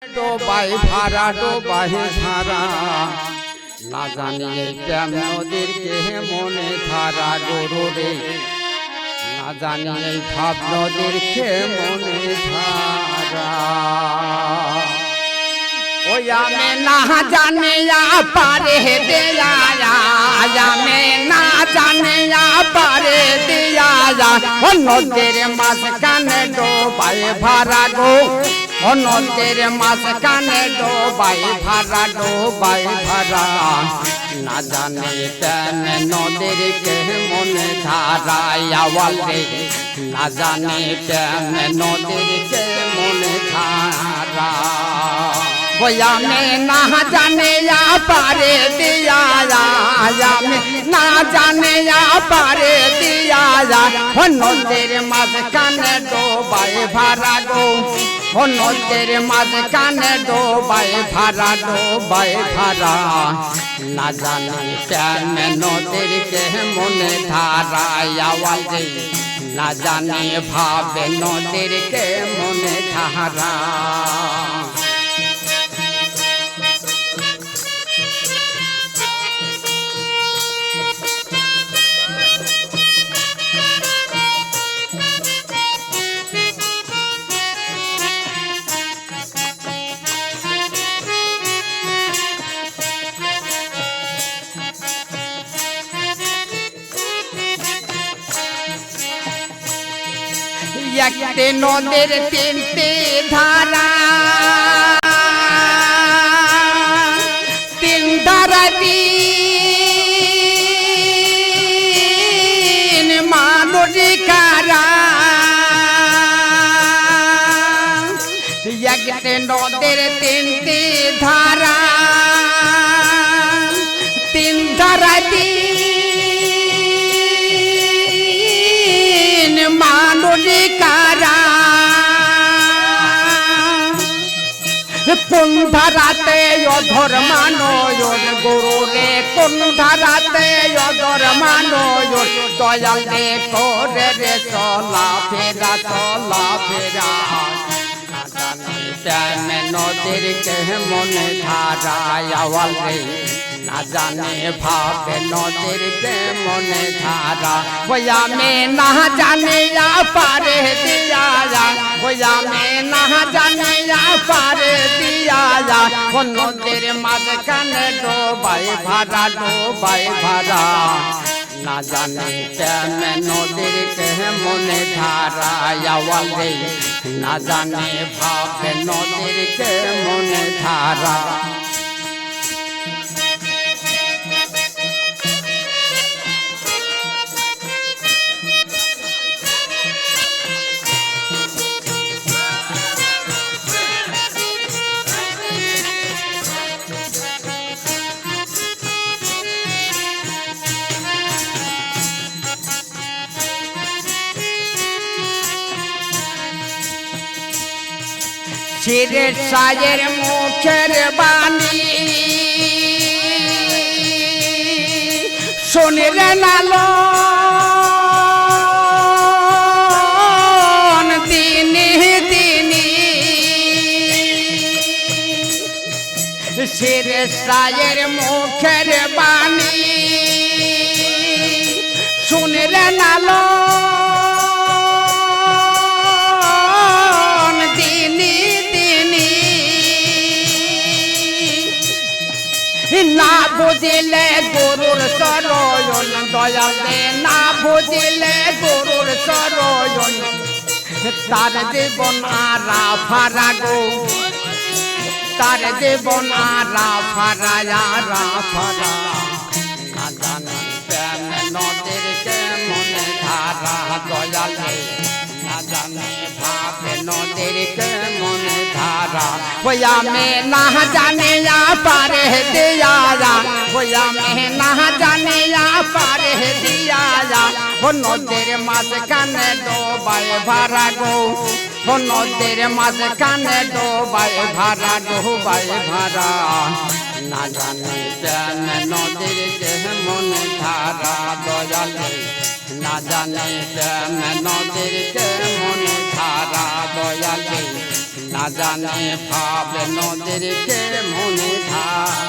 ডোবাই ভাড়া ডোবাই ভাড়া না জানিয়ে প্রেম নদীর কে মনে ধারা গরু রে না জানিয়ে ভাব নদীর কে মনে ধারা ওই আমি না জানে পারে দেয়া আমি না জানে পারে দিয়া ও নদীর মাঝখানে ডোবাই ভাড়া গো ও নদীর মাঝখানে ডোবাই ভাড়া না জানে প্রেম নদীর কে মনে ধারায় আওয়াল রে না জানে প্রেম নদীর কে মনে ধারা আমি না জানে পারে দিয়া আমি না জানে পারে দিয়া ও নদীর মাঝখানে ডোবাই ভাড়া গো ও নদীর মাঝখানে ডোবাই ভাড়া না জানি প্রেম নদীর কে মনে ধারায় আওয়াল রে না জানি ভাবে নদীর কে মনে ধারা একটি নদীর তিনটি ধারা তিন ধারা তিন মানুষিকারা একটি নদীর তিনটি ধারা তিন ধারা কোন ধারাতে অধর মানয়ন গরু রে কোন ধারাতে অধর মানয়ন দয়াল রে করে রে চলা ফেরা প্রেম নদীর কে মনে ধারায় আওয়াল রে না জানে ভাবে নদীর কে মনে ধারা ওই আমি না জানে পারে দিয়া ওই আমি না জানে পারে দিয়া ও নদীর মাঝখানে ডোবাই ভাড়া না জানে প্রেম নদীর কে মনে ধারায় আওয়াল রে না জানে ভাবে নদীর কে মনে ধারা চিরের সায়ের মুখের বাণী শোনেরে লালন দিনে চিরের সায়ের মুখের বাণী শোনেরে লালন না বুঝিলে গরুর চরণ দয়ালে না বুঝিলে গরুর চরণ তার জীবন আরা ফারা গো তার জীবন আরা ফারা না জানি প্রেম নদীর কে মনে ধারা দয়ালে না জানি ভাবে নদীর কে মনে ধারা ওই আমি না জানে পারে দিয়া ওই আমি না জানে পারে দিয়া ও নদীর মাঝখানে ডোবাই ভাড়া গো ও নদীর মাঝখানে ডোবাই ভাড়া না জানি প্রেম নদীর কে মনে ধারা দয়ালে না জানি প্রেম নদীর কে মনে ধারা দয়ালে না জানে ভাবে নদীর কে মনে ধারা